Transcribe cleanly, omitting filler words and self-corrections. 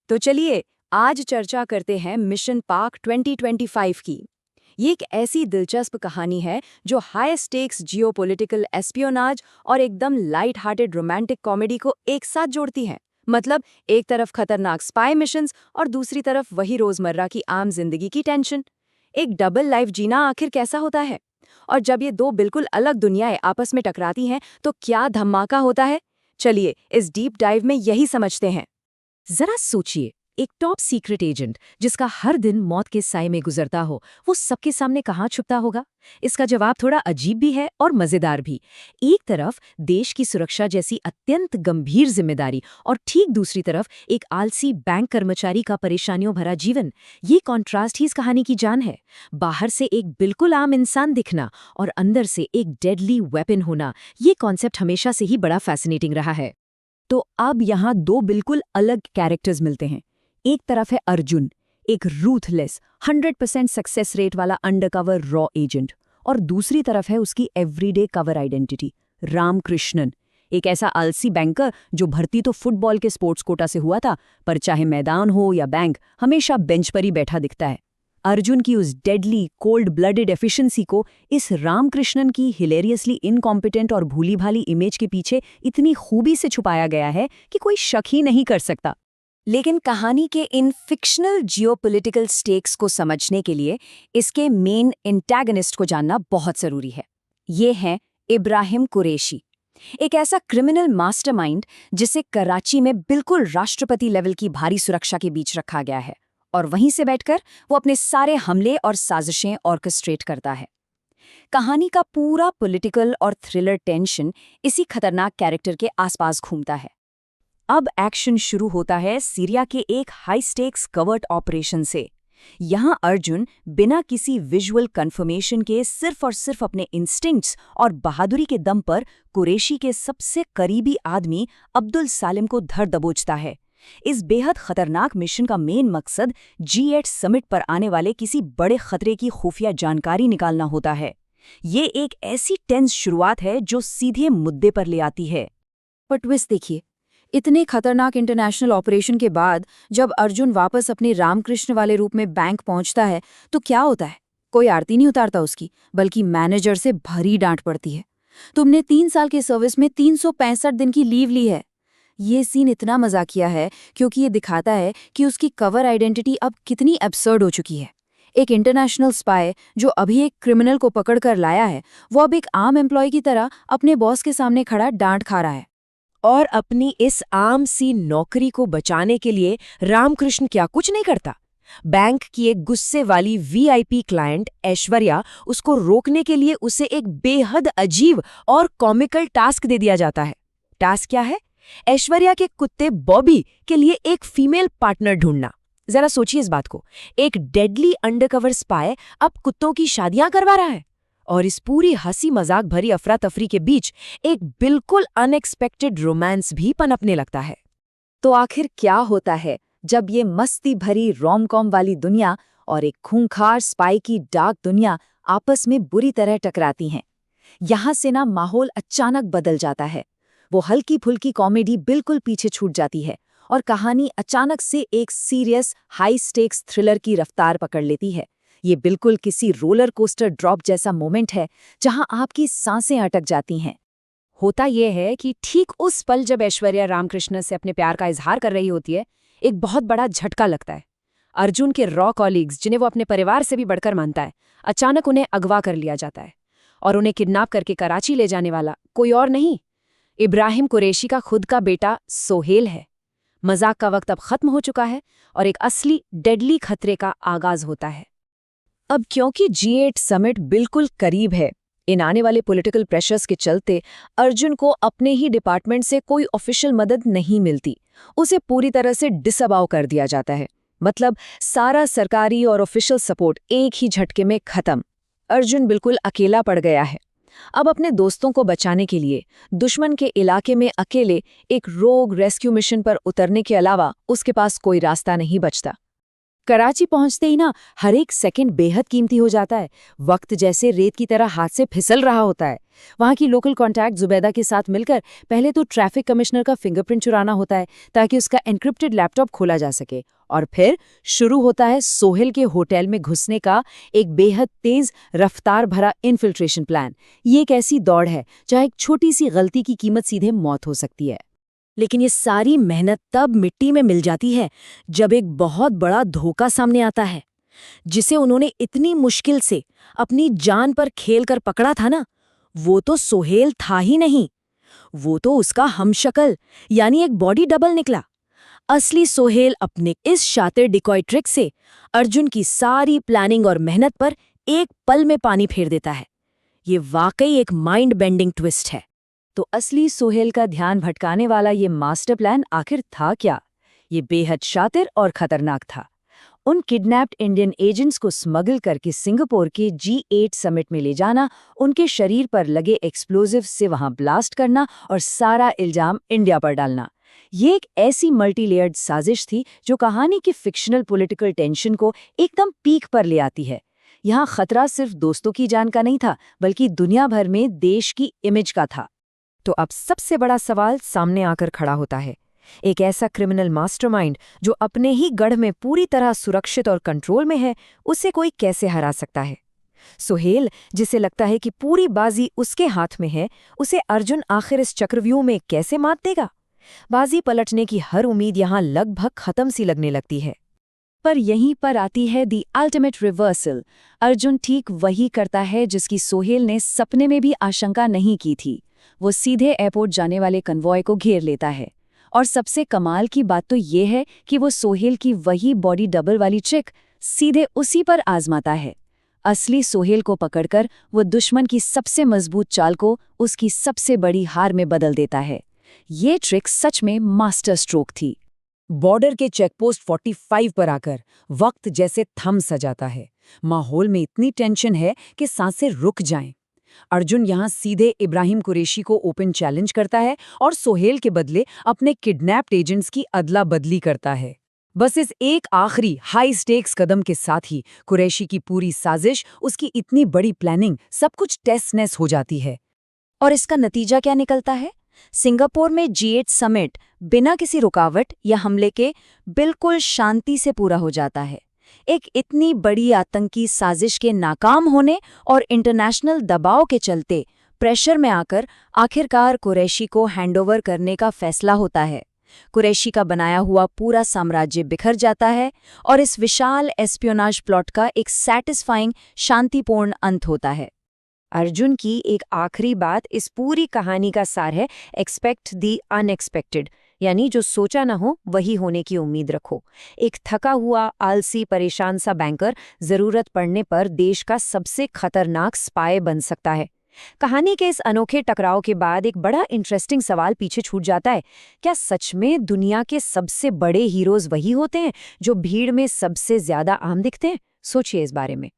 तो चलिए आज चर्चा करते हैं मिशन पाक 2025 की। ये एक ऐसी दिलचस्प कहानी है जो हाई स्टेक्स जियोपॉलिटिकल एस्पियोनाज और एकदम लाइट हार्टेड रोमांटिक कॉमेडी को एक साथ जोड़ती है। मतलब एक तरफ खतरनाक स्पाई मिशंस और दूसरी तरफ वही रोजमर्रा की आम जिंदगी की टेंशन। एक डबल लाइफ जीना आखिर कैसा होता है? और जब ये दो बिल्कुल अलग दुनियाएं आपस में टकराती हैं तो क्या धमाका होता है? चलिए इस डीप डाइव में यही समझते हैं। जरा सोचिए, एक टॉप सीक्रेट एजेंट जिसका हर दिन मौत के साए में गुजरता हो, वो सबके सामने कहाँ छुपता होगा? इसका जवाब थोड़ा अजीब भी है और मजेदार भी। एक तरफ देश की सुरक्षा जैसी अत्यंत गंभीर जिम्मेदारी और ठीक दूसरी तरफ एक आलसी बैंक कर्मचारी का परेशानियों भरा जीवन। ये कॉन्ट्रास्ट ही इस कहानी की जान है। बाहर से एक बिल्कुल आम इंसान दिखना और अंदर से एक डेडली वेपन होना, ये कॉन्सेप्ट हमेशा से ही बड़ा फैसिनेटिंग रहा है। तो अब यहाँ दो बिल्कुल अलग कैरेक्टर्स मिलते हैं। एक तरफ है अर्जुन, एक रूथलेस 100% सक्सेस रेट वाला अंडरकवर रॉ एजेंट, और दूसरी तरफ है उसकी एवरीडे कवर आइडेंटिटी रामकृष्णन, एक ऐसा आलसी बैंकर जो भर्ती तो फुटबॉल के स्पोर्ट्स कोटा से हुआ था, पर चाहे मैदान हो या बैंक हमेशा बेंच पर ही बैठा दिखता है। अर्जुन की उस डेडली कोल्ड ब्लडेड एफिशिएंसी को इस रामकृष्णन की हिलेरियसली इनकॉम्पिटेंट और भूली भाली इमेज के पीछे इतनी खूबी से छुपाया गया है कि कोई शक ही नहीं कर सकता। लेकिन कहानी के इन फिक्शनल जियोपॉलिटिकल स्टेक्स को समझने के लिए इसके मेन एंटागनिस्ट को जानना बहुत जरूरी है। ये है इब्राहिम कुरैशी, एक ऐसा क्रिमिनल मास्टरमाइंड जिसे कराची में बिल्कुल राष्ट्रपति लेवल की भारी सुरक्षा के बीच रखा गया है, और वहीं से बैठकर वो अपने सारे हमले और साजिशें ऑर्केस्ट्रेट करता है। कहानी का पूरा पॉलिटिकल और थ्रिलर टेंशन इसी खतरनाक कैरेक्टर के आसपास घूमता है। अब एक्शन शुरू होता है सीरिया के एक हाई स्टेक्स कवर्ट ऑपरेशन से। यहां अर्जुन बिना किसी विजुअल कंफर्मेशन के सिर्फ और सिर्फ अपने इंस्टिंक्ट्स और बहादुरी के दम पर कुरैशी के सबसे करीबी आदमी अब्दुल सालिम को धर दबोचता है। इस बेहद खतरनाक मिशन का मेन मकसद G8 समिट पर आने वाले किसी बड़े खतरे की खुफिया जानकारी निकालना होता है। ये एक ऐसी टेंस शुरुआत है जो सीधे मुद्दे पर ले आती है। पर ट्विस्ट देखिए, इतने खतरनाक इंटरनेशनल ऑपरेशन के बाद जब अर्जुन वापस अपने रामकृष्ण वाले रूप में बैंक पहुंचता है तो क्या होता है? कोई आरती नहीं उतारता उसकी, बल्कि मैनेजर से भरी डांट पड़ती है। तुमने 3 साल के सर्विस में 365 दिन की लीव ली है। ये सीन इतना मजाकिया है क्योंकि ये दिखाता है कि उसकी कवर आइडेंटिटी अब कितनी एब्सर्ड हो चुकी है। एक इंटरनेशनल स्पाई जो अभी एक क्रिमिनल को पकड़ कर लाया है, वो अब एक आम एम्प्लॉय की तरह अपने बॉस के सामने खड़ा डांट खा रहा है। और अपनी इस आम सी नौकरी को बचाने के लिए रामकृष्ण क्या कुछ नहीं करता। बैंक की एक गुस्से वाली VIP क्लाइंट ऐश्वर्या, उसको रोकने के लिए उसे एक बेहद अजीब और कॉमिकल टास्क दे दिया जाता है। टास्क क्या है? ऐश्वर्या के कुत्ते बॉबी के लिए एक फीमेल पार्टनर ढूंढना। जरा सोचिए इस बात को, एक डेडली अंडरकवर स्पाई अब कुत्तों की शादियां करवा रहा है, और इस पूरी हंसी मजाक भरी अफरा तफरी के बीच एक बिल्कुल अनएक्सपेक्टेड रोमांस भी पनपने लगता है। तो आखिर क्या होता है जब ये मस्ती भरी रोम-कॉम वाली दुनिया और एक खूंखार स्पाई की डार्क दुनिया आपस में बुरी तरह टकराती हैं? यहाँ से ना माहौल अचानक बदल जाता है। वो हल्की फुल्की कॉमेडी बिल्कुल पीछे छूट जाती है और कहानी अचानक से एक सीरियस हाई स्टेक्स थ्रिलर की रफ्तार पकड़ लेती है। ये बिल्कुल किसी रोलर कोस्टर ड्रॉप जैसा मोमेंट है जहां आपकी सांसें अटक जाती हैं। होता यह है कि ठीक उस पल जब ऐश्वर्या रामकृष्ण से अपने प्यार का इजहार कर रही होती है, एक बहुत बड़ा झटका लगता है। अर्जुन के रॉ कॉलीग्स, जिन्हें वो अपने परिवार से भी बढ़कर मानता है, अचानक उन्हें अगवा कर लिया जाता है, और उन्हें किडनैप करके कराची ले जाने वाला कोई और नहीं, इब्राहिम कुरैशी का खुद का बेटा सोहेल है। मजाक का वक्त अब खत्म हो चुका है और एक असली डेडली खतरे का आगाज होता है। अब क्योंकि G8 समिट बिल्कुल करीब है, इन आने वाले पॉलिटिकल प्रेशर्स के चलते अर्जुन को अपने ही डिपार्टमेंट से कोई ऑफिशियल मदद नहीं मिलती। उसे पूरी तरह से डिसअबाउ कर दिया जाता है। मतलब सारा सरकारी और ऑफिशियल सपोर्ट एक ही झटके में खत्म। अर्जुन बिल्कुल अकेला पड़ गया है। अब अपने दोस्तों को बचाने के लिए दुश्मन के इलाके में अकेले एक रोग रेस्क्यू मिशन पर उतरने के अलावा उसके पास कोई रास्ता नहीं बचता। कराची पहुंचते ही ना हर एक सेकंड बेहद कीमती हो जाता है। वक्त जैसे रेत की तरह हाथ से फिसल रहा होता है। वहां की लोकल कॉन्टैक्ट जुबैदा के साथ मिलकर पहले तो ट्रैफिक कमिश्नर का फिंगरप्रिंट चुराना होता है ताकि उसका एन्क्रिप्टेड लैपटॉप खोला जा सके, और फिर शुरू होता है सोहेल के होटल में घुसने का एक बेहद तेज रफ्तार भरा इन्फिल्ट्रेशन प्लान। ये एक ऐसी दौड़ है जहां एक छोटी सी गलती की कीमत सीधे मौत हो सकती है। लेकिन ये सारी मेहनत तब मिट्टी में मिल जाती है जब एक बहुत बड़ा धोखा सामने आता है, जिसे उन्होंने इतनी मुश्किल से अपनी जान पर खेलकर पकड़ा था ना, वो तो सोहेल था ही नहीं, वो तो उसका हमशक्ल यानी एक बॉडी डबल निकला। असली सोहेल अपने इस शातिर डिकॉय ट्रिक से अर्जुन की सारी प्लानिंग और मेहनत पर एक पल में पानी फेर देता है। ये वाकई एक माइंड बेंडिंग ट्विस्ट है। तो असली सोहेल का ध्यान भटकाने वाला ये मास्टर प्लान आखिर था क्या? ये बेहद शातिर और खतरनाक था। उन किडनैप्ड इंडियन एजेंट्स को स्मगल करके सिंगापुर के G8 समिट में ले जाना, उनके शरीर पर लगे एक्सप्लोजिव से वहां ब्लास्ट करना और सारा इल्जाम इंडिया पर डालना। ये एक ऐसी मल्टी लेयर्ड साजिश थी जो कहानी की फिक्शनल पॉलिटिकल टेंशन को एकदम पीक पर ले आती है। यहाँ खतरा सिर्फ दोस्तों की जान का नहीं था, बल्कि दुनिया भर में देश की इमेज का था। तो अब सबसे बड़ा सवाल सामने आकर खड़ा होता है, एक ऐसा क्रिमिनल मास्टरमाइंड जो अपने ही गढ़ में पूरी तरह सुरक्षित और कंट्रोल में है, उसे कोई कैसे हरा सकता है? सोहेल, जिसे लगता है कि पूरी बाजी उसके हाथ में है, उसे अर्जुन आखिर इस चक्रव्यूह में कैसे मात देगा? बाजी पलटने की हर उम्मीद यहाँ लगभग खत्म सी लगने लगती है। पर यहीं पर आती है दी अल्टीमेट रिवर्सल। अर्जुन ठीक वही करता है जिसकी सोहेल ने सपने में भी आशंका नहीं की थी। वो सीधे एयरपोर्ट जाने वाले कन्वॉय को घेर लेता है। और सबसे कमाल की बात तो ये है कि वो सोहेल की वही बॉडी डबल वाली ट्रिक सीधे उसी पर आजमाता है। असली सोहेल को पकड़कर वो दुश्मन की सबसे मजबूत चाल को उसकी सबसे बड़ी हार में बदल देता है। ये ट्रिक सच में मास्टर स्ट्रोक थी। बॉर्डर के चेकपोस्ट 45 पर आकर वक्त जैसे थम सा जाता है। माहौल में इतनी टेंशन है कि सांसें रुक जाएं। अर्जुन यहाँ सीधे इब्राहिम कुरैशी को ओपन चैलेंज करता है और सोहेल के बदले अपने किडनैप्ड एजेंट्स की अदला बदली करता है। बस इस एक आखिरी हाई स्टेक्स कदम के साथ ही कुरैशी की पूरी साजिश, उसकी इतनी बड़ी प्लानिंग, सब कुछ टेस्ट हो जाती है। और इसका नतीजा क्या निकलता है? सिंगापुर में G8 समिट बिना किसी रुकावट या हमले के बिल्कुल शांति से पूरा हो जाता है। एक इतनी बड़ी आतंकी साजिश के नाकाम होने और इंटरनेशनल दबाव के चलते प्रेशर में आकर आखिरकार कुरैशी को हैंडओवर करने का फैसला होता है। कुरैशी का बनाया हुआ पूरा साम्राज्य बिखर जाता है और इस विशाल एस्पियोनाज प्लॉट का एक सैटिस्फाइंग शांतिपूर्ण अंत होता है। अर्जुन की एक आखिरी बात इस पूरी कहानी का सार है, एक्सपेक्ट दी अनएक्सपेक्टेड, यानी जो सोचा न हो वही होने की उम्मीद रखो। एक थका हुआ, आलसी, परेशान सा बैंकर जरूरत पड़ने पर देश का सबसे खतरनाक स्पाई बन सकता है। कहानी के इस अनोखे टकराव के बाद एक बड़ा इंटरेस्टिंग सवाल पीछे छूट जाता है, क्या सच में दुनिया के सबसे बड़े हीरोज वही होते हैं जो भीड़ में सबसे ज्यादा आम दिखते हैं? सोचिए इस बारे में।